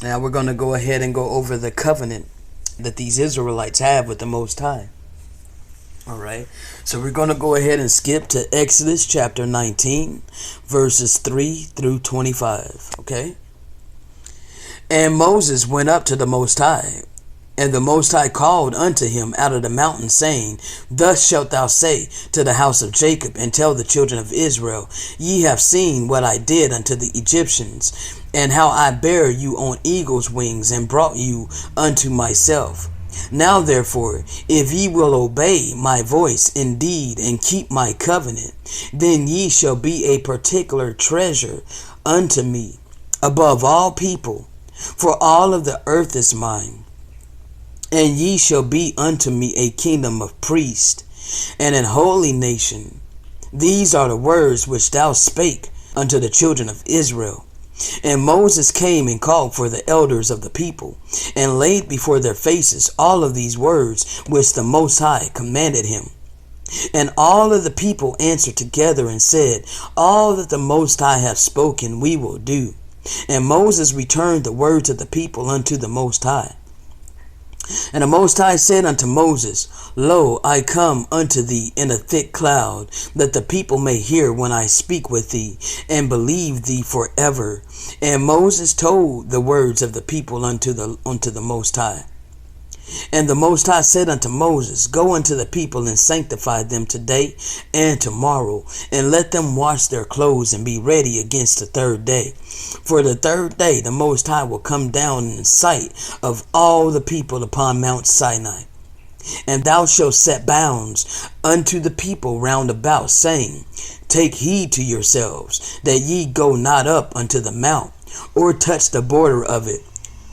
Now we're going to go ahead and go over the covenant that these Israelites have with the Most High. All right. So we're going to go ahead and skip to Exodus chapter 19, verses 3 through 25. Okay. And Moses went up to the Most High, and the Most High called unto him out of the mountain, saying, Thus shalt thou say to the house of Jacob, and tell the children of Israel, Ye have seen what I did unto the Egyptians, and how I bare you on eagle's wings, and brought you unto myself. Now therefore, if ye will obey my voice indeed, and keep my covenant, then ye shall be a particular treasure unto me above all people, for all of the earth is mine. And ye shall be unto me a kingdom of priests, and an holy nation. These are the words which thou spake unto the children of Israel. And Moses came and called for the elders of the people, and laid before their faces all of these words which the Most High commanded him. And all of the people answered together and said, All that the Most High hath spoken we will do. And Moses returned the words of the people unto the Most High. And the Most High said unto Moses, Lo, I come unto thee in a thick cloud, that the people may hear when I speak with thee, and believe thee forever. And Moses told the words of the people unto the Most High. And the Most High said unto Moses, Go unto the people and sanctify them today and tomorrow, and let them wash their clothes and be ready against the third day. For the third day the Most High will come down in sight of all the people upon Mount Sinai. And thou shalt set bounds unto the people round about, saying, Take heed to yourselves, that ye go not up unto the mount, or touch the border of it.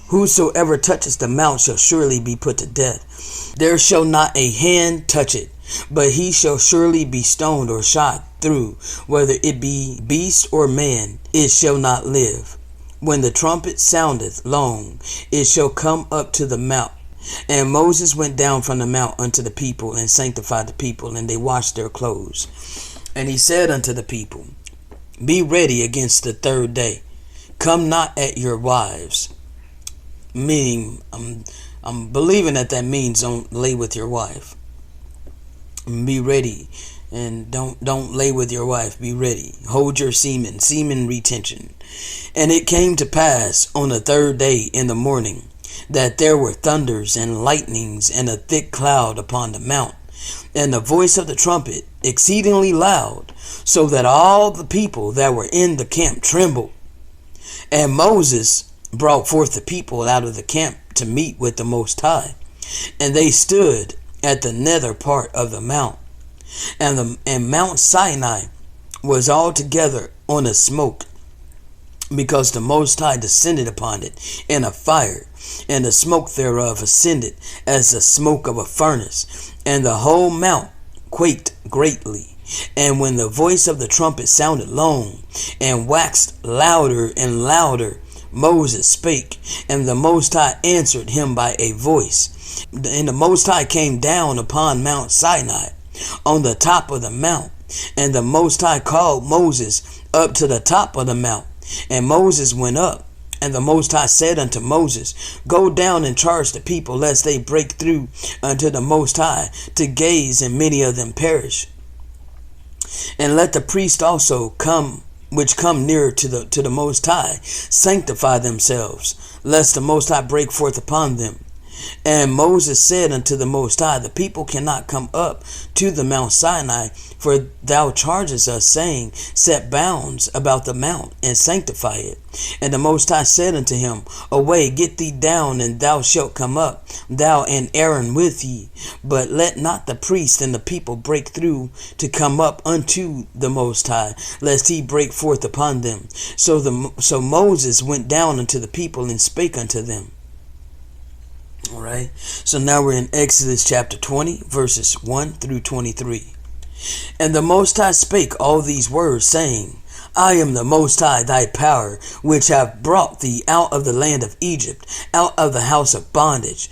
Whosoever touches the mount shall surely be put to death. There shall not a hand touch it, but he shall surely be stoned or shot through, whether it be beast or man, it shall not live. When the trumpet soundeth long, it shall come up to the mount. And Moses went down from the mount unto the people, and sanctified the people, and they washed their clothes. And he said unto the people, Be ready against the third day. Come not at your wives. Meaning, I'm believing that means don't lay with your wife. Be ready, and don't lay with your wife. Be ready. Hold your semen retention. And it came to pass on the third day in the morning, that there were thunders and lightnings and a thick cloud upon the mount, and the voice of the trumpet exceedingly loud, so that all the people that were in the camp trembled. And Moses brought forth the people out of the camp to meet with the Most High, and they stood at the nether part of the mount, and Mount Sinai was altogether on a smoke, because the Most High descended upon it in a fire, and the smoke thereof ascended as the smoke of a furnace, and the whole mount quaked greatly. And when the voice of the trumpet sounded long, and waxed louder and louder, Moses spake, and the Most High answered him by a voice. And the Most High came down upon Mount Sinai, on the top of the mount, and the Most High called Moses up to the top of the mount. And Moses went up, and the Most High said unto Moses, Go down and charge the people, lest they break through unto the Most High to gaze, and many of them perish. And let the priest also which come near to the Most High, sanctify themselves, lest the Most High break forth upon them. And Moses said unto the Most High, The people cannot come up to the Mount Sinai, for thou chargest us, saying, Set bounds about the mount, and sanctify it. And the Most High said unto him, Away, get thee down, and thou shalt come up, thou and Aaron with ye. But let not the priest and the people break through to come up unto the Most High, lest he break forth upon them. So Moses went down unto the people, and spake unto them. All right. So now we're in Exodus chapter 20, verses 1 through 23. And the Most High spake all these words, saying, I am the Most High, thy power, which have brought thee out of the land of Egypt, out of the house of bondage.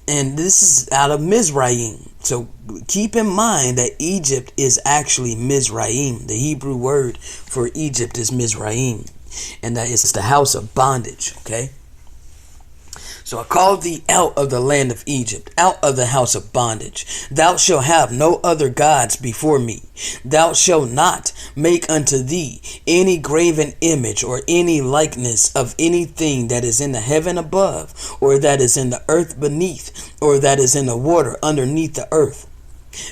And this is out of Mizraim. So keep in mind that Egypt is actually Mizraim. The Hebrew word for Egypt is Mizraim. And that is the house of bondage. Okay. So I called thee out of the land of Egypt, out of the house of bondage. Thou shalt have no other gods before me. Thou shalt not make unto thee any graven image or any likeness of anything that is in the heaven above, or that is in the earth beneath, or that is in the water underneath the earth.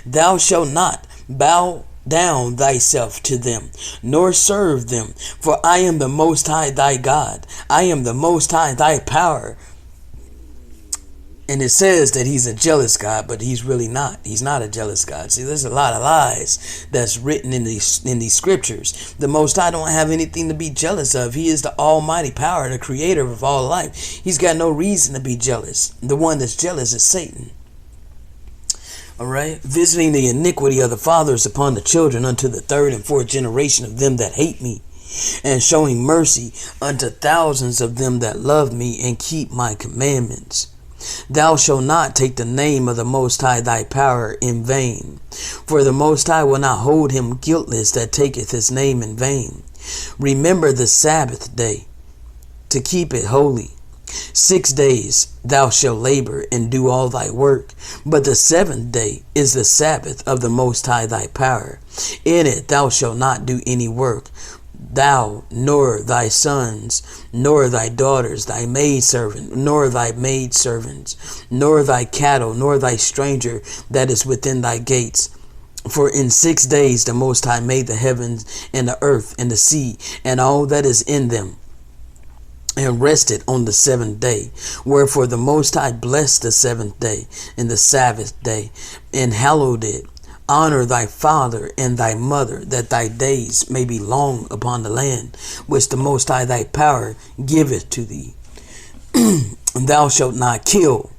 Thou shalt not bow down thyself to them, nor serve them, for I am the Most High thy God. I am the Most High thy power. And it says that he's a jealous God, but he's really not. He's not a jealous God. See, there's a lot of lies that's written in these scriptures. The Most High don't have anything to be jealous of. He is the almighty power, the creator of all life. He's got no reason to be jealous. The one that's jealous is Satan. All right, visiting the iniquity of the fathers upon the children unto the third and fourth generation of them that hate me, and showing mercy unto thousands of them that love me and keep my commandments. Thou shalt not take the name of the Most High thy power in vain, for the Most High will not hold him guiltless that taketh his name in vain. Remember the Sabbath day, to keep it holy. 6 days thou shalt labor and do all thy work, but the seventh day is the Sabbath of the Most High thy power. In it thou shalt not do any work, thou, nor thy sons, nor thy daughters, thy maidservant, nor thy maidservants, nor thy cattle, nor thy stranger that is within thy gates. For in 6 days the Most High made the heavens and the earth and the sea and all that is in them, and rested on the seventh day. Wherefore the Most High blessed the seventh day and the Sabbath day, and hallowed it. Honor thy father and thy mother, that thy days may be long upon the land, which the Most High thy power giveth to thee. Thou shalt not kill.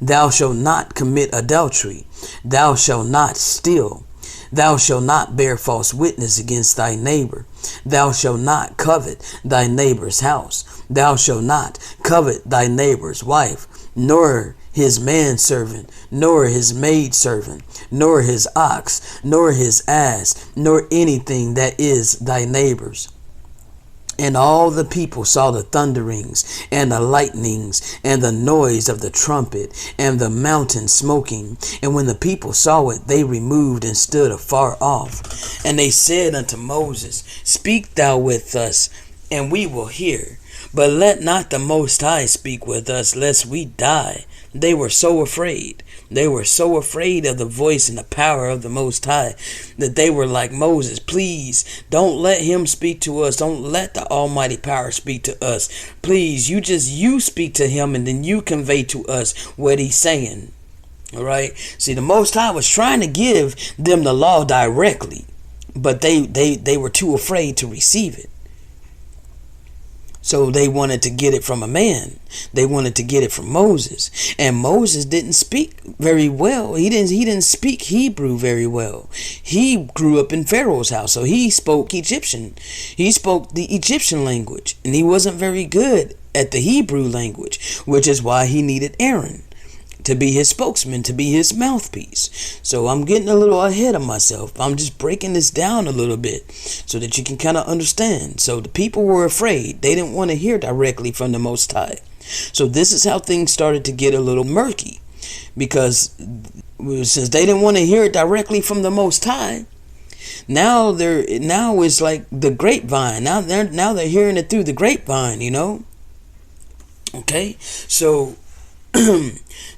Thou shalt not commit adultery. Thou shalt not steal. Thou shalt not bear false witness against thy neighbor. Thou shalt not covet thy neighbor's house. Thou shalt not covet thy neighbor's wife, nor his manservant, nor his maidservant, nor his ox, nor his ass, nor anything that is thy neighbor's. And all the people saw the thunderings and the lightnings and the noise of the trumpet and the mountain smoking. And when the people saw it, they removed and stood afar off. And they said unto Moses, Speak thou with us, and we will hear. But let not the Most High speak with us, lest we die. They were so afraid. They were so afraid of the voice and the power of the Most High that they were like Moses, please don't let him speak to us. Don't let the almighty power speak to us. Please, you speak to him, and then you convey to us what he's saying. All right. See, the Most High was trying to give them the law directly, but they were too afraid to receive it. So they wanted to get it from a man. They wanted to get it from Moses. And Moses didn't speak very well. He didn't speak Hebrew very well. He grew up in Pharaoh's house, so he spoke Egyptian. He spoke the Egyptian language, and he wasn't very good at the Hebrew language, which is why he needed Aaron to be his spokesman, to be his mouthpiece. So I'm getting a little ahead of myself. I'm just breaking this down a little bit so that you can kind of understand. So the people were afraid. They didn't want to hear directly from the Most High. So this is how things started to get a little murky, because since they didn't want to hear it directly from the Most High, now it's like the grapevine. Now they're hearing it through the grapevine, you know. Okay, so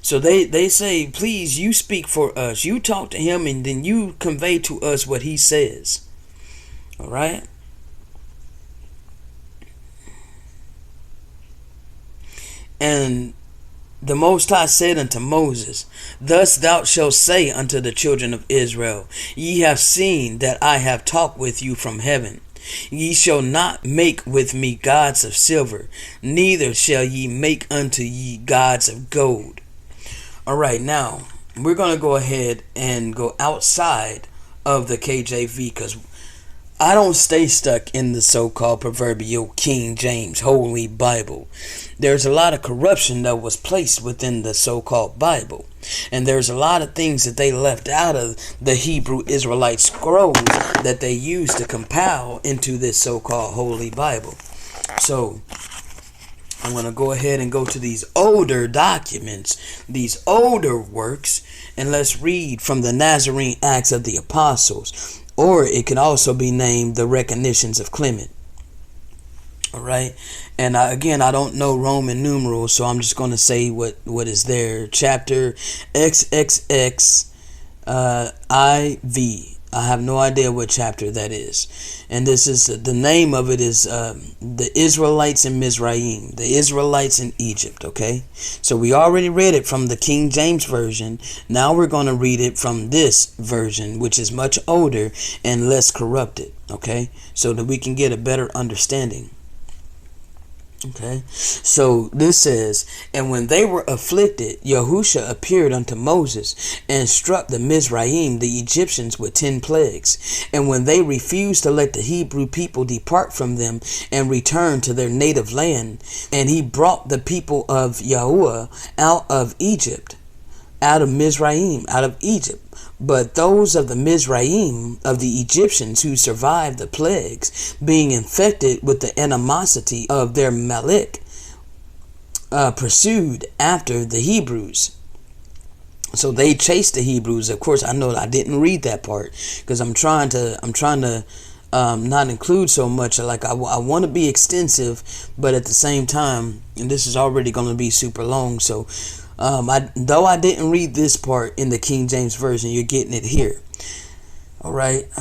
so they say, please, you speak for us. You talk to him, and then you convey to us what he says. All right. And the Most High said unto Moses, Thus thou shalt say unto the children of Israel, Ye have seen that I have talked with you from heaven. Ye shall not make with me gods of silver, neither shall ye make unto ye gods of gold. All right, now we're going to go ahead and go outside of the KJV, because I don't stay stuck in the so-called proverbial King James Holy Bible. There's a lot of corruption that was placed within the so-called Bible. And there's a lot of things that they left out of the Hebrew Israelite scrolls that they used to compile into this so-called Holy Bible. So I'm going to go ahead and go to these older documents, these older works, and let's read from the Nazarene Acts of the Apostles, or it can also be named the Recognitions of Clement. All right, and again, I don't know Roman numerals, so I'm just going to say what is there. Chapter XXX IV. I have no idea what chapter that is. And this is the name of it is the Israelites in Mizraim, the Israelites in Egypt. Okay, so we already read it from the King James Version. Now we're going to read it from this version, which is much older and less corrupted. Okay, so that we can get a better understanding. Okay, so this says, and when they were afflicted, Yahusha appeared unto Moses and struck the Mizraim, the Egyptians, with 10 plagues. And when they refused to let the Hebrew people depart from them and return to their native land, and he brought the people of Yahuwah out of Egypt, out of Mizraim, out of Egypt. But those of the Mizraim, of the Egyptians who survived the plagues, being infected with the animosity of their Malek, pursued after the Hebrews. So they chased the Hebrews. Of course, I know I didn't read that part because I'm trying to not include so much. Like I want to be extensive, but at the same time, and this is already going to be super long. So though I didn't read this part in the King James Version, you're getting it here. All right.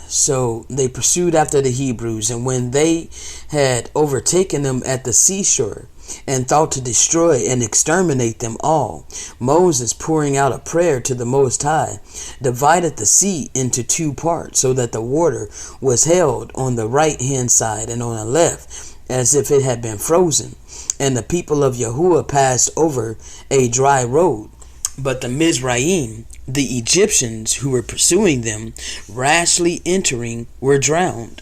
So they pursued after the Hebrews, and when they had overtaken them at the seashore and thought to destroy and exterminate them all, Moses, pouring out a prayer to the Most High, divided the sea into 2 parts, so that the water was held on the right hand side and on the left, as if it had been frozen. And the people of Yahuwah passed over a dry road. But the Mizraim, the Egyptians who were pursuing them, rashly entering, were drowned.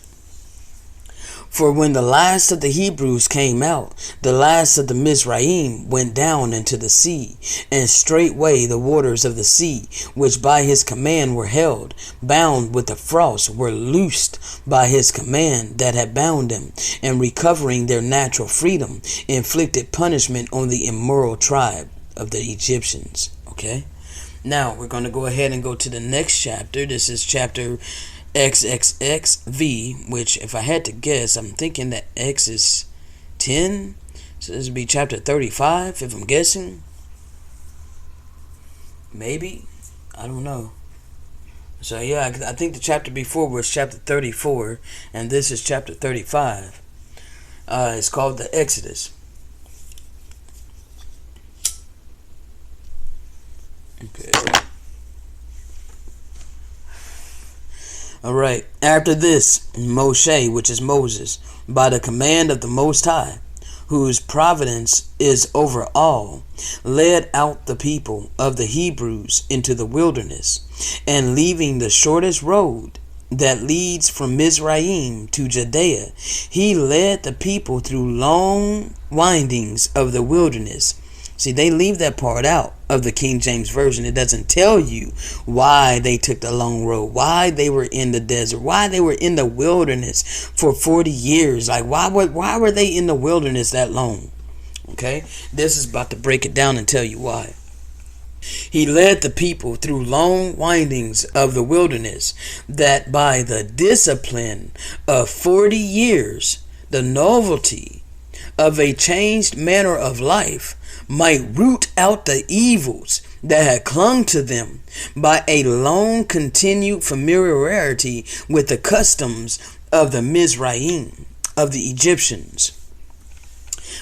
For when the last of the Hebrews came out, the last of the Mizraim went down into the sea, and straightway the waters of the sea, which by his command were held, bound with the frost, were loosed by his command that had bound them, and recovering their natural freedom, inflicted punishment on the immoral tribe of the Egyptians. Okay? Now we're going to go ahead and go to the next chapter. This is chapter XXXV, which if I had to guess, I'm thinking that X is 10. So this would be chapter 35, if I'm guessing. Maybe. I don't know. So yeah, I think the chapter before was chapter 34, and this is chapter 35. It's called the Exodus. Okay. All right. After this, Moshe, which is Moses, by the command of the Most High, whose providence is over all, led out the people of the Hebrews into the wilderness, and leaving the shortest road that leads from Mizraim to Judea, he led the people through long windings of the wilderness. See, they leave that part out of the King James Version. It doesn't tell you why they took the long road, why they were in the desert, why they were in the wilderness for 40 years. Like, why were they in the wilderness that long? Okay, this is about to break it down and tell you why. He led the people through long windings of the wilderness, that by the discipline of 40 years, the novelty of a changed manner of life might root out the evils that had clung to them by a long continued familiarity with the customs of the Mizraim, of the Egyptians.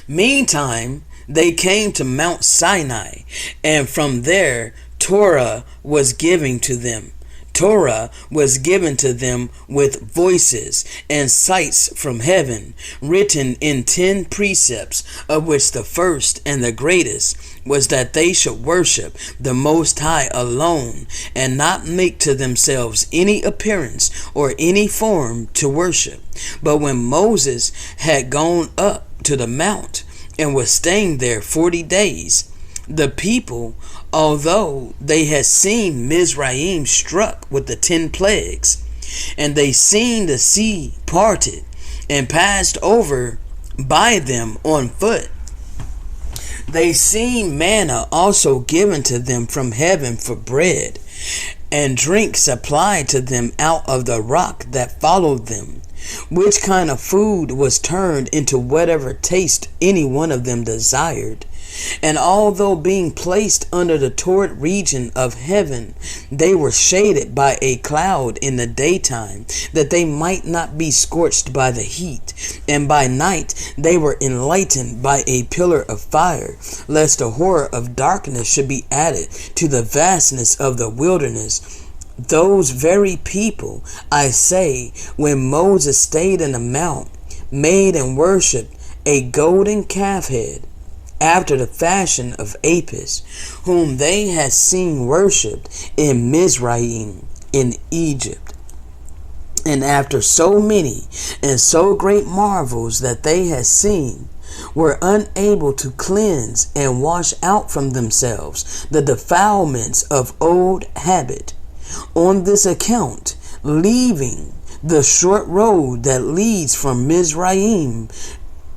Meantime, they came to Mount Sinai, and from there Torah was given to them. Torah was given to them with voices and sights from heaven, written in 10 precepts, of which the first and the greatest was that they should worship the Most High alone, and not make to themselves any appearance or any form to worship. But when Moses had gone up to the mount and was staying there 40 days, the people, although they had seen Mizraim struck with the 10 plagues, and they seen the sea parted and passed over by them on foot, They seen manna also given to them from heaven for bread, and drink supplied to them out of the rock that followed them, which kind of food was turned into whatever taste any one of them desired. And although being placed under the torrid region of heaven, they were shaded by a cloud in the daytime, that they might not be scorched by the heat. And by night they were enlightened by a pillar of fire, lest the horror of darkness should be added to the vastness of the wilderness. Those very people, I say, when Moses stayed in the mount, made and worshipped a golden calf head, after the fashion of Apis, whom they had seen worshipped in Mizraim in Egypt. And after so many and so great marvels that they had seen, were unable to cleanse and wash out from themselves the defilements of old habit. On this account, leaving the short road that leads from Mizraim,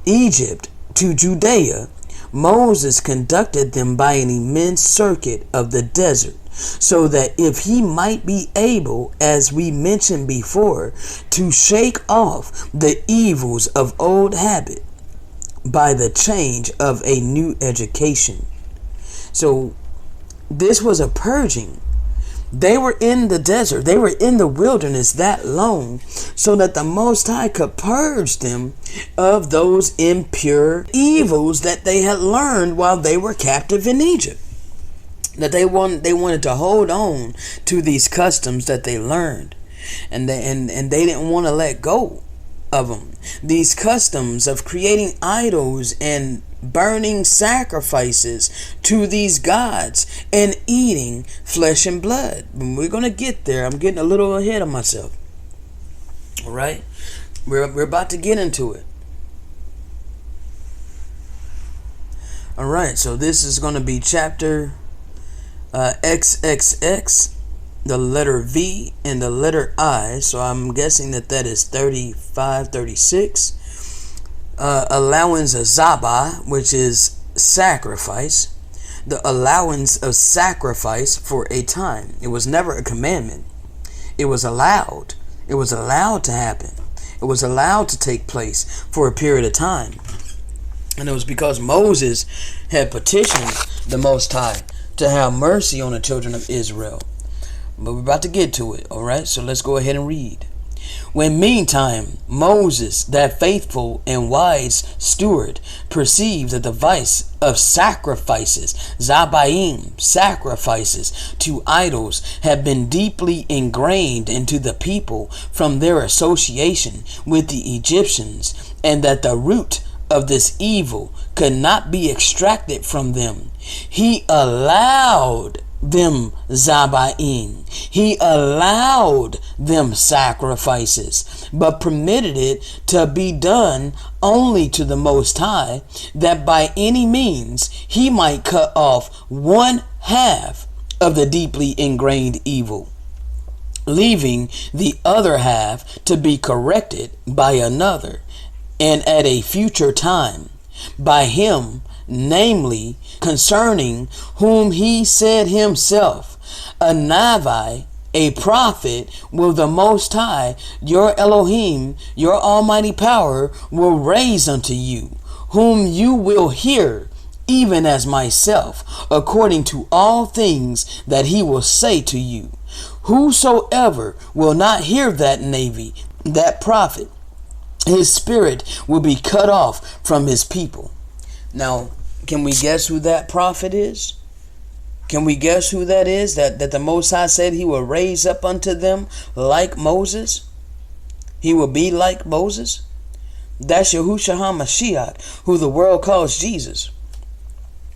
Egypt, to Judea, Moses conducted them by an immense circuit of the desert, so that if he might be able, as we mentioned before, to shake off the evils of old habit by the change of a new education. So this was a purging. They were in the desert. They were in the wilderness that long so that the Most High could purge them of those impure evils that they had learned while they were captive in Egypt. That they wanted to hold on to these customs that they learned, and they didn't want to let go of them. These customs of creating idols and burning sacrifices to these gods and eating flesh and blood. We're going to get there. I'm getting a little ahead of myself. All right. We're about to get into it. All right. So this is going to be chapter XXX, the letter V and the letter I. So I'm guessing that is 35, 36. Allowance of Zabah, which is sacrifice, the allowance of sacrifice for a time. It was never a commandment. It was allowed. It was allowed to happen. It was allowed to take place for a period of time. And it was because Moses had petitioned the Most High to have mercy on the children of Israel. But we're about to get to it, all right? So let's go ahead and read. When meantime Moses, that faithful and wise steward, perceived that the vice of sacrifices, zabaim, sacrifices to idols, had been deeply ingrained into the people from their association with the Egyptians, and that the root of this evil could not be extracted from them, he allowed them zabaim. He allowed them sacrifices, but permitted it to be done only to the Most High, that by any means he might cut off one half of the deeply ingrained evil, leaving the other half to be corrected by another, and at a future time by him, namely concerning whom he said himself, a Navi, a prophet, will the Most High, your Elohim, your almighty power, will raise unto you, whom you will hear, even as myself, according to all things that he will say to you. Whosoever will not hear that Navi, that prophet, his spirit will be cut off from his people. Now, can we guess who that prophet is? Can we guess who that is? That the Most High said he will raise up unto them like Moses? He will be like Moses? That's Yahushua HaMashiach, who the world calls Jesus.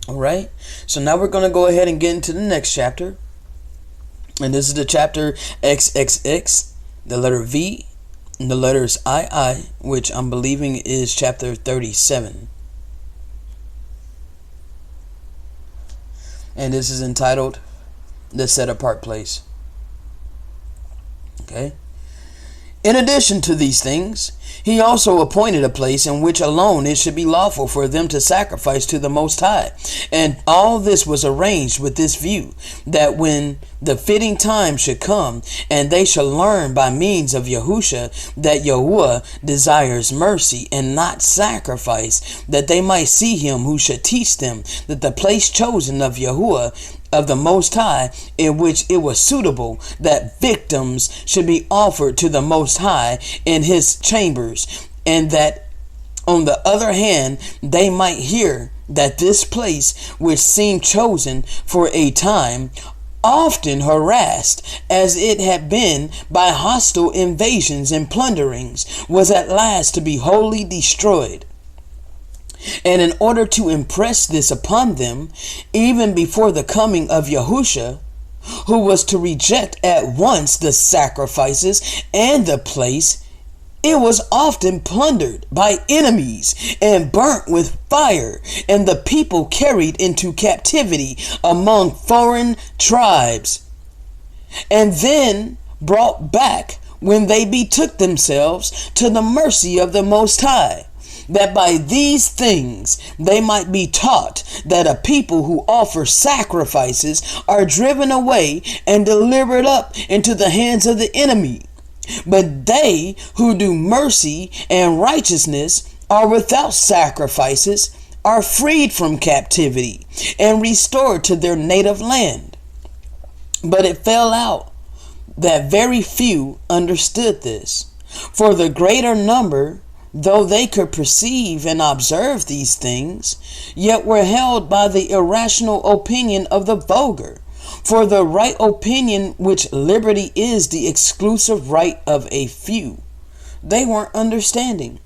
Alright? So now we're going to go ahead and get into the next chapter. And this is the chapter XXX, the letter V, and the letters II, which I'm believing is chapter 37. And this is entitled The Set Apart Place. Okay. In addition to these things, he also appointed a place in which alone it should be lawful for them to sacrifice to the Most High. And all this was arranged with this view, that when the fitting time should come, and they shall learn by means of Yahusha that Yahuwah desires mercy and not sacrifice, that they might see him who should teach them that the place chosen of Yahuwah of the Most High, in which it was suitable that victims should be offered to the Most High in his chambers, and that on the other hand they might hear that this place, which seemed chosen for a time, often harassed as it had been by hostile invasions and plunderings, was at last to be wholly destroyed. And in order to impress this upon them, even before the coming of Yahusha, who was to reject at once the sacrifices and the place, it was often plundered by enemies and burnt with fire, and the people carried into captivity among foreign tribes, and then brought back when they betook themselves to the mercy of the Most High, that by these things they might be taught that a people who offer sacrifices are driven away and delivered up into the hands of the enemy. But they who do mercy and righteousness are without sacrifices, are freed from captivity and restored to their native land. But it fell out that very few understood this, for the greater number, though they could perceive and observe these things, yet were held by the irrational opinion of the vulgar. For the right opinion, which liberty is the exclusive right of a few, they weren't understanding.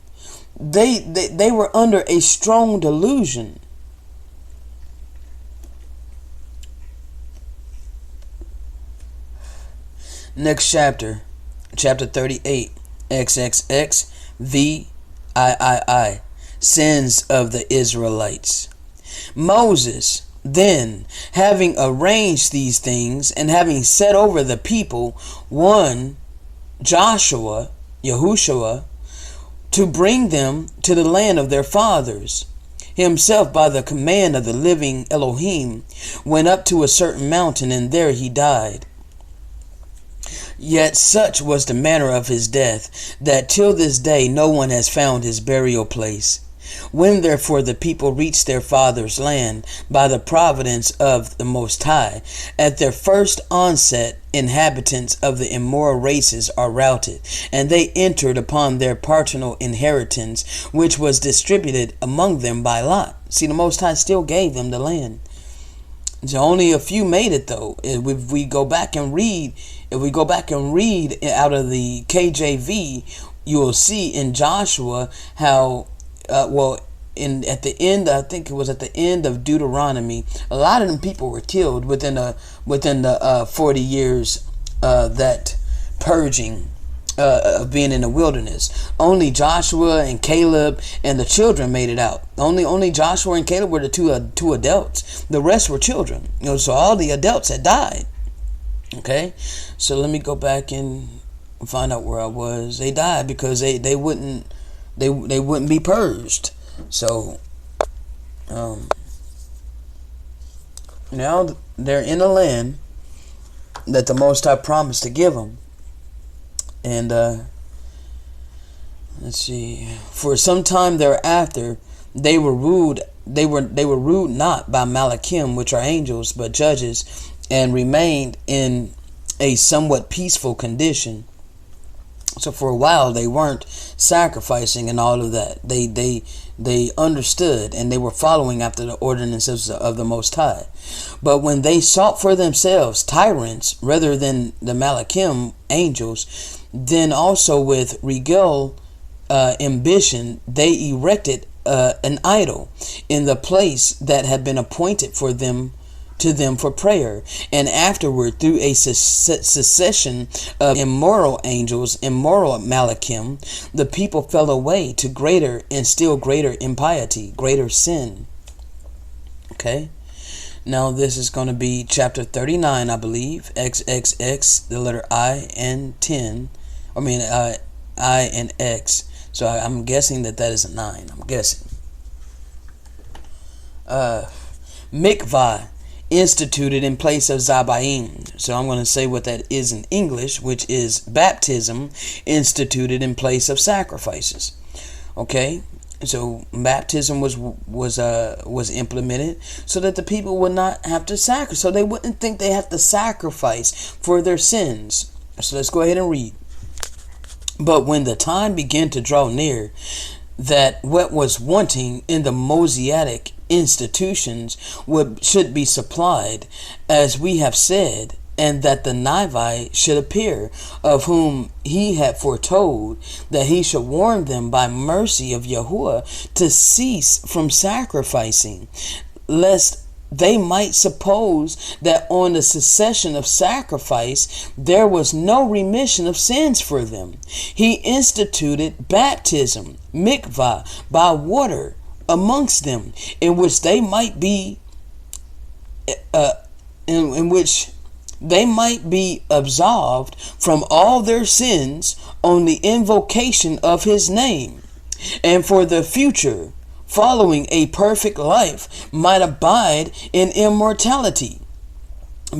They were under a strong delusion. Next chapter, chapter 38, XXX VIII, sins of the Israelites. Moses, then, having arranged these things, and having set over the people one Yahushua, to bring them to the land of their fathers, himself by the command of the living Elohim went up to a certain mountain, and there he died. Yet such was the manner of his death, that till this day no one has found his burial place. When therefore the people reach their father's land by the providence of the Most High, at their first onset inhabitants of the immoral races are routed, and they entered upon their paternal inheritance, which was distributed among them by lot. See, the Most High still gave them the land. So only a few made it, though. If we go back and read out of the KJV, you will see in Joshua how at the end, I think it was at the end of Deuteronomy, a lot of them people were killed within the 40 years that purging of being in the wilderness. Only Joshua and Caleb and the children made it out. Only Joshua and Caleb were the two adults. The rest were children. So all the adults had died. Okay, so let me go back and find out where I was. They died because they wouldn't be purged. So now they're in a land that the Most High promised to give them. And let's see, for some time thereafter they were ruled not by Malachim, which are angels, but judges, and remained in a somewhat peaceful condition. So for a while they weren't sacrificing and all of that. They understood, and they were following after the ordinances of the Most High. But when they sought for themselves tyrants rather than the Malachim angels, then also with regal ambition they erected an idol in the place that had been appointed for them to them for prayer, and afterward through a succession of immoral angels, immoral Malachim, the people fell away to greater and still greater impiety, greater sin. Okay, now this is going to be chapter 39, I believe, XXX, the letter I, and 10. I and X. So I'm guessing that is a 9. I'm guessing. Mikvah, instituted in place of Zabaim. So I'm going to say what that is in English, which is baptism instituted in place of sacrifices. Okay, so baptism was implemented so that the people would not have to sacrifice, so they wouldn't think they have to sacrifice for their sins. So let's go ahead and read. But when the time began to draw near, that what was wanting in the Mosaic institutions should be supplied, as we have said, and that the Navi should appear, of whom he had foretold that he should warn them by mercy of Yahuwah to cease from sacrificing, lest they might suppose that on the cessation of sacrifice there was no remission of sins for them. He instituted baptism, mikvah, by water amongst them, in which they might be in which they might be absolved from all their sins on the invocation of his name, and for the future, following a perfect life, might abide in immortality,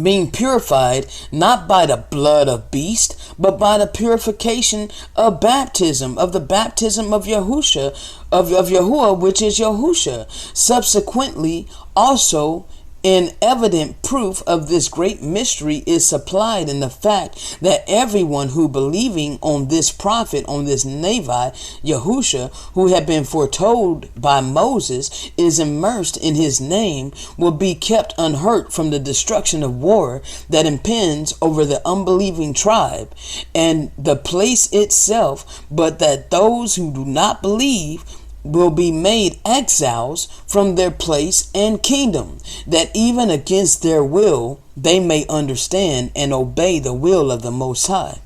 being purified not by the blood of beast, but by the purification of baptism, of the baptism of Yahusha, of Yahuwah, which is Yahusha. Subsequently, also, an evident proof of this great mystery is supplied in the fact that everyone who believing on this prophet, on this Navi, Yahusha, who had been foretold by Moses, is immersed in his name, will be kept unhurt from the destruction of war that impends over the unbelieving tribe and the place itself, but that those who do not believe will be made exiles from their place and kingdom, that even against their will they may understand and obey the will of the Most High.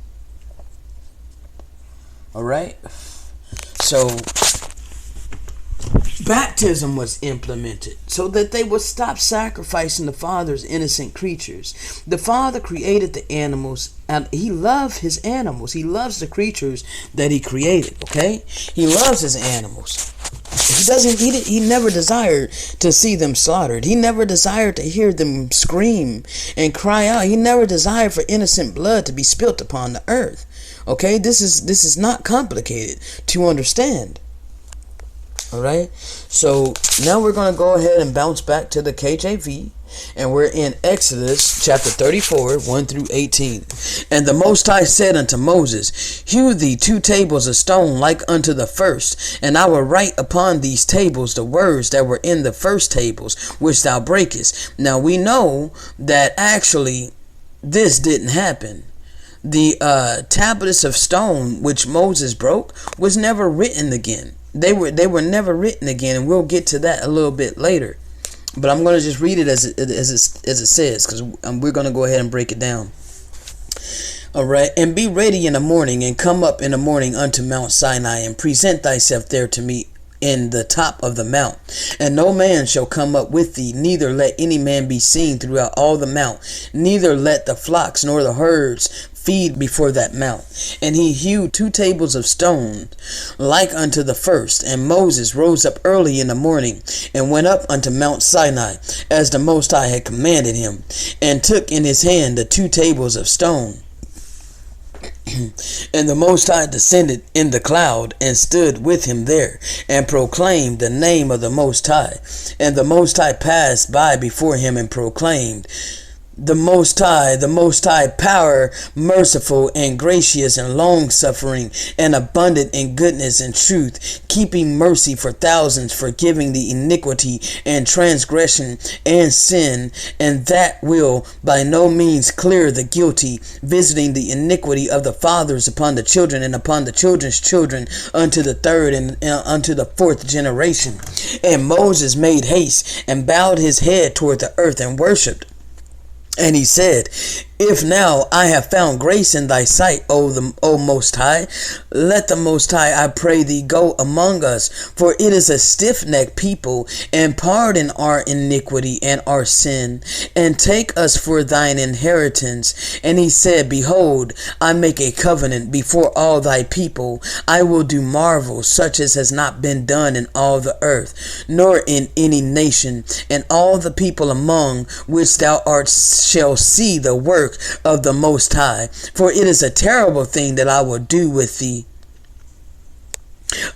Alright, so baptism was implemented so that they would stop sacrificing the Father's innocent creatures. The Father created the animals, and he loves his animals. He loves the creatures that he created, okay? He loves his animals. He never desired to see them slaughtered. He never desired to hear them scream and cry out. He never desired for innocent blood to be spilt upon the earth. Okay? This is not complicated to understand. Alright, so now we're going to go ahead and bounce back to the KJV, and we're in Exodus chapter 34, 1 through 18. And the Most High said unto Moses, Hew thee 2 tables of stone like unto the first, and I will write upon these tables the words that were in the first tables, which thou breakest. Now we know that actually this didn't happen. The tablets of stone which Moses broke was never written again. They were never written again, and we'll get to that a little bit later. But I'm going to just read it as it says, because we're going to go ahead and break it down. All right, and be ready in the morning, and come up in the morning unto Mount Sinai, and present thyself there to me in the top of the mount. And no man shall come up with thee, neither let any man be seen throughout all the mount, neither let the flocks nor the herds feed before that mount. And he hewed 2 tables of stone like unto the first. And Moses rose up early in the morning, and went up unto Mount Sinai, as the Most High had commanded him, and took in his hand the 2 tables of stone. And the Most High descended in the cloud, and stood with him there, and proclaimed the name of the Most High. And the Most High passed by before him, and proclaimed, the Most High, power, merciful and gracious and long-suffering and abundant in goodness and truth, keeping mercy for thousands, forgiving the iniquity and transgression and sin, and that will by no means clear the guilty, visiting the iniquity of the fathers upon the children and upon the children's children unto the 3rd and unto the 4th generation. And Moses made haste and bowed his head toward the earth and worshipped. And he said, If now I have found grace in thy sight, O Most High, let the Most High, I pray thee, go among us, for it is a stiff-necked people, and pardon our iniquity and our sin, and take us for thine inheritance. And he said, Behold, I make a covenant before all thy people. I will do marvels such as has not been done in all the earth, nor in any nation, and all the people among which thou art shall see the work of the Most High, for it is a terrible thing that I will do with thee.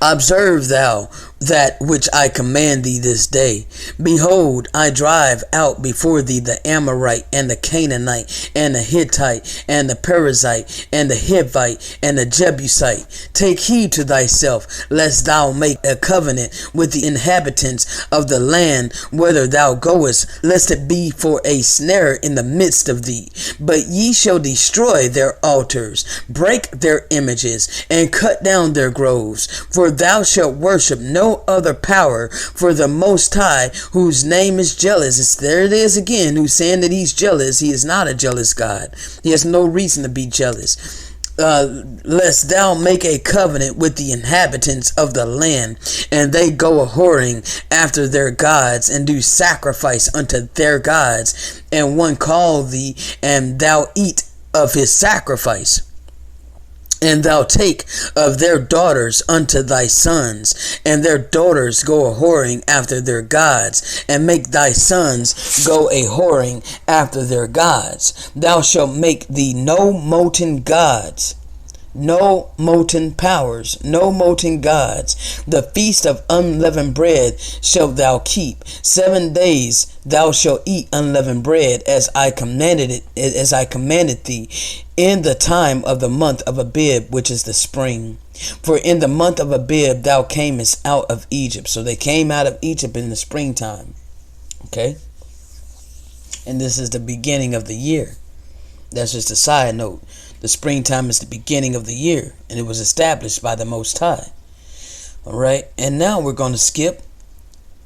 Observe thou that which I command thee this day. Behold, I drive out before thee the Amorite, and the Canaanite, and the Hittite, and the Perizzite, and the Hivite, and the Jebusite. Take heed to thyself, lest thou make a covenant with the inhabitants of the land whither thou goest, lest it be for a snare in the midst of thee. But ye shall destroy their altars, break their images, and cut down their groves. For thou shalt worship no other power for the Most High, whose name is jealous. There it is again, who's saying that he's jealous. He is not a jealous God. He has no reason to be jealous. Lest thou make a covenant with the inhabitants of the land, and they go a-whoring after their gods, and do sacrifice unto their gods, and one call thee, and thou eat of his sacrifice. And thou take of their daughters unto thy sons, and their daughters go a-whoring after their gods, and make thy sons go a-whoring after their gods. Thou shalt make thee no molten gods, no molten powers, no molten gods. The feast of unleavened bread shalt thou keep. 7 days thou shalt eat unleavened bread, as I commanded thee, in the time of the month of Abib, which is the spring. For in the month of Abib thou camest out of Egypt. So they came out of Egypt in the springtime. Okay? And this is the beginning of the year. That's just a side note. The springtime is the beginning of the year, and it was established by the Most High. Alright? And now we're going to skip,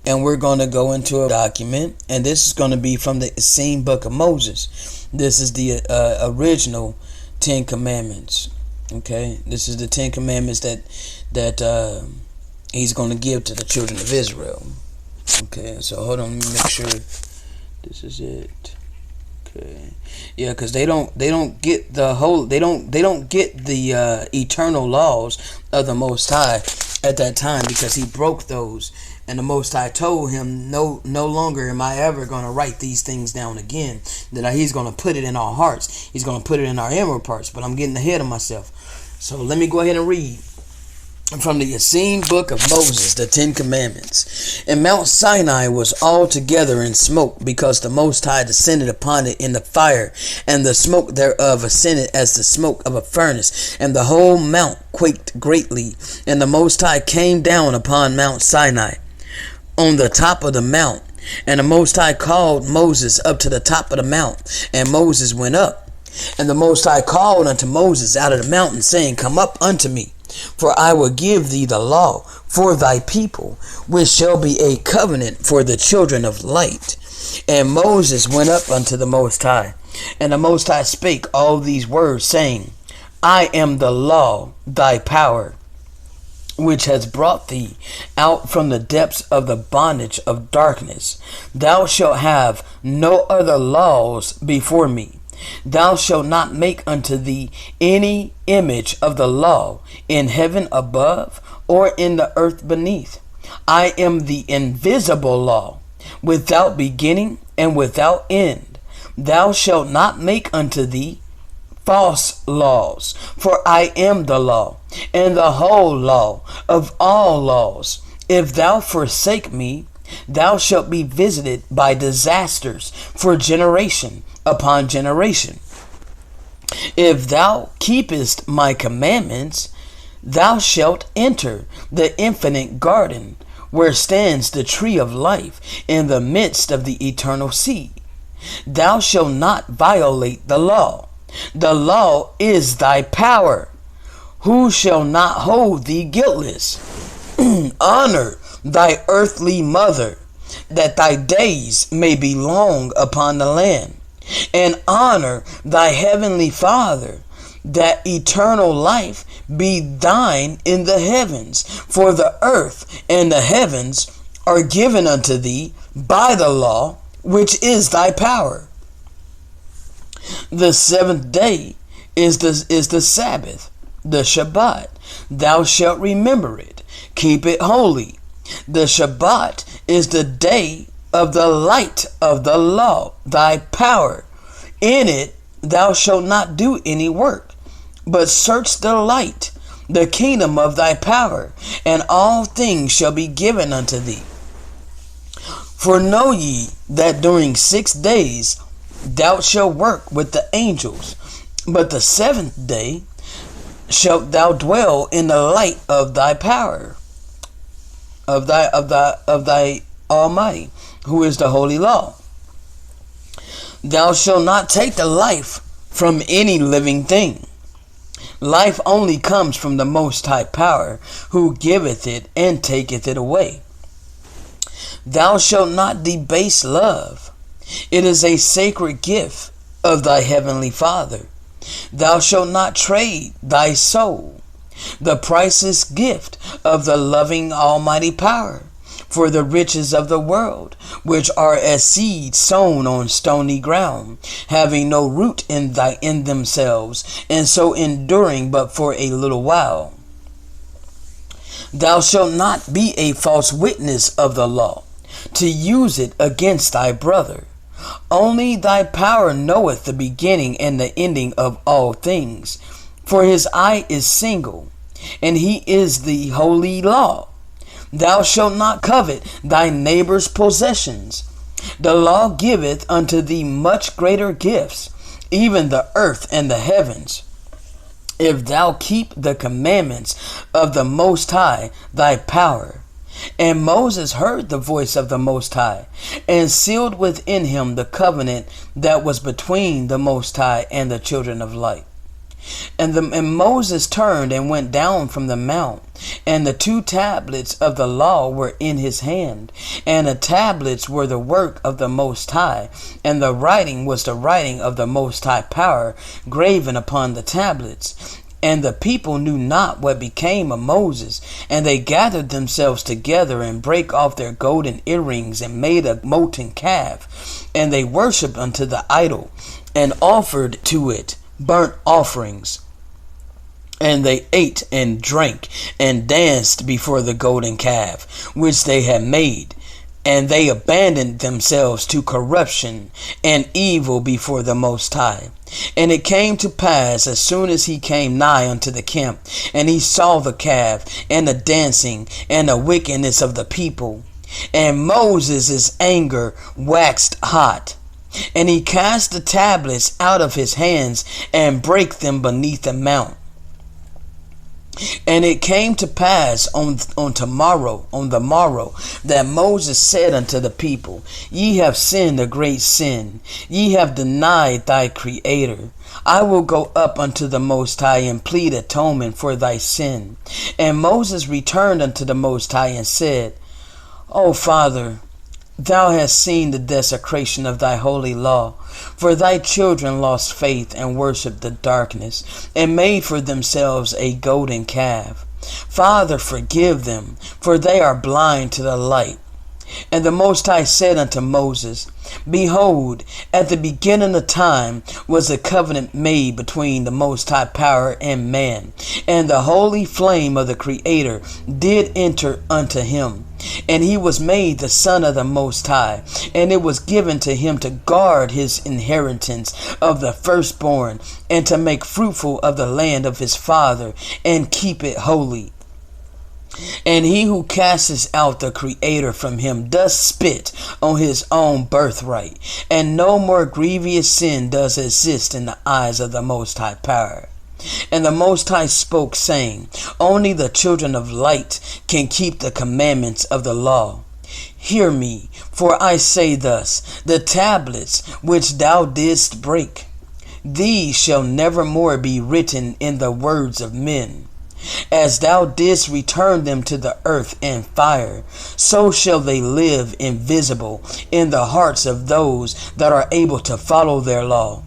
and we're going to go into a document, and this is going to be from the same book of Moses. This is the original 10 Commandments. Okay? This is the 10 Commandments that he's going to give to the children of Israel. Okay, so hold on, let me make sure this is it. Okay, yeah, because they don't get the whole, they don't get the eternal laws of the Most High at that time, because he broke those, and the Most High told him, no longer am I ever going to write these things down again. That he's going to put it in our hearts, he's going to put it in our inward parts. But I'm getting ahead of myself, so let me go ahead and read from the Essene book of Moses, the 10 Commandments. And Mount Sinai was altogether in smoke, because the Most High descended upon it in the fire, and the smoke thereof ascended as the smoke of a furnace, and the whole mount quaked greatly. And the Most High came down upon Mount Sinai on the top of the mount, and the Most High called Moses up to the top of the mount, and Moses went up. And the Most High called unto Moses out of the mountain, saying, Come up unto me, for I will give thee the law for thy people, which shall be a covenant for the children of light. And Moses went up unto the Most High, and the Most High spake all these words, saying, I am the law, thy power, which has brought thee out from the depths of the bondage of darkness. Thou shalt have no other laws before me. Thou shalt not make unto thee any image of the law in heaven above or in the earth beneath. I am the invisible law, without beginning and without end. Thou shalt not make unto thee false laws, for I am the law, and the whole law of all laws. If thou forsake me, thou shalt be visited by disasters for generation upon generation. If thou keepest my commandments, thou shalt enter the infinite garden, where stands the tree of life in the midst of the eternal sea. Thou shalt not violate the law. The law is thy power. Who shall not hold thee guiltless? Honor thy earthly mother, that thy days may be long upon the land. and honor thy heavenly Father, that eternal life be thine in the heavens. For the earth and the heavens are given unto thee by the law, which is thy power. The seventh day is the Sabbath, the Shabbat. Thou shalt remember it, keep it holy. The Shabbat is the day of the light of the law, thy power. In it thou shalt not do any work, but search the light, the kingdom of thy power, and all things shall be given unto thee. For know ye that during 6 days thou shalt work with the angels, but the seventh day shalt thou dwell in the light of thy power, of thy Almighty, who is the holy law. Thou shalt not take the life from any living thing. Life only comes from the Most High Power, who giveth it and taketh it away. Thou shalt not debase love. It is a sacred gift of thy heavenly Father. Thou shalt not trade thy soul, the priceless gift of the loving Almighty Power, for the riches of the world, which are as seed sown on stony ground, having no root in themselves, and so enduring but for a little while. Thou shalt not be a false witness of the law, to use it against thy brother. Only thy power knoweth the beginning and the ending of all things. For his eye is single, and he is the holy law. Thou shalt not covet thy neighbor's possessions. The law giveth unto thee much greater gifts, even the earth and the heavens, if thou keep the commandments of the Most High, thy power. And Moses heard the voice of the Most High, and sealed within him the covenant that was between the Most High and the children of light. And Moses turned and went down from the mount, and the 2 tablets of the law were in his hand, and the tablets were the work of the Most High, and the writing was the writing of the Most High Power, graven upon the tablets. And the people knew not what became of Moses, and they gathered themselves together and brake off their golden earrings and made a molten calf, and they worshipped unto the idol and offered to it burnt offerings. And they ate and drank and danced before the golden calf which they had made. And they abandoned themselves to corruption and evil before the Most High. And it came to pass, as soon as he came nigh unto the camp, and he saw the calf, and the dancing, and the wickedness of the people, and Moses' anger waxed hot, and he cast the tablets out of his hands, and brake them beneath the mount. And it came to pass on the morrow, that Moses said unto the people, Ye have sinned a great sin. Ye have denied thy Creator. I will go up unto the Most High and plead atonement for thy sin. And Moses returned unto the Most High and said, O Father, thou hast seen the desecration of thy holy law, for thy children lost faith and worshipped the darkness, and made for themselves a golden calf. Father, forgive them, for they are blind to the light. And the Most High said unto Moses, Behold, at the beginning of time was a covenant made between the Most High Power and man, and the holy flame of the Creator did enter unto him. And he was made the son of the Most High, and it was given to him to guard his inheritance of the firstborn, and to make fruitful of the land of his father, and keep it holy. And he who casts out the Creator from him does spit on his own birthright, and no more grievous sin does exist in the eyes of the Most High Power. And the Most High spoke, saying, Only the children of light can keep the commandments of the law. Hear me, for I say thus, the tablets which thou didst break, these shall never more be written in the words of men, As thou didst return them to the earth in fire, so shall they live invisible in the hearts of those that are able to follow their law.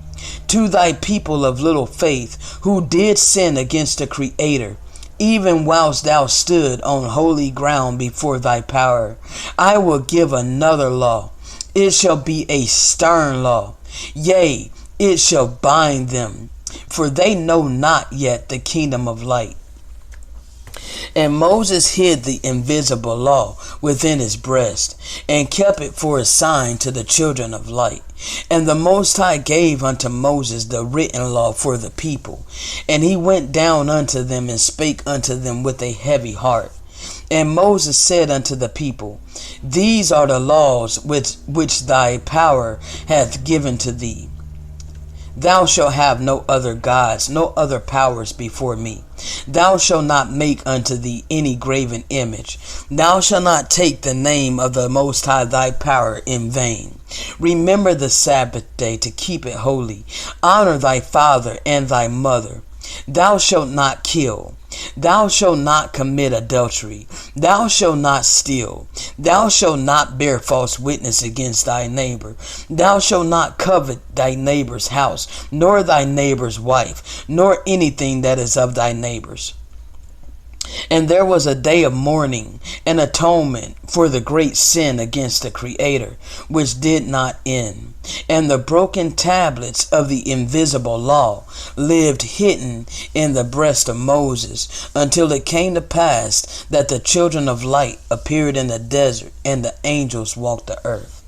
To thy people of little faith, who did sin against the Creator, even whilst thou stood on holy ground before thy power, I will give another law. It shall be a stern law. Yea, it shall bind them, for they know not yet the kingdom of light. And Moses hid the invisible law within his breast, and kept it for a sign to the children of light. And the Most High gave unto Moses the written law for the people. And he went down unto them, and spake unto them with a heavy heart. And Moses said unto the people, These are the laws which thy power hath given to thee. Thou shalt have no other gods, no other powers before me. Thou shalt not make unto thee any graven image. Thou shalt not take the name of the Most High thy power in vain. Remember the Sabbath day to keep it holy. Honor thy father and thy mother. Thou shalt not kill. Thou shalt not commit adultery. Thou shalt not steal. Thou shalt not bear false witness against thy neighbor. Thou shalt not covet thy neighbor's house, nor thy neighbor's wife, nor anything that is of thy neighbor's. And there was a day of mourning and atonement for the great sin against the Creator, which did not end. And the broken tablets of the invisible law lived hidden in the breast of Moses, until it came to pass that the children of light appeared in the desert, and the angels walked the earth.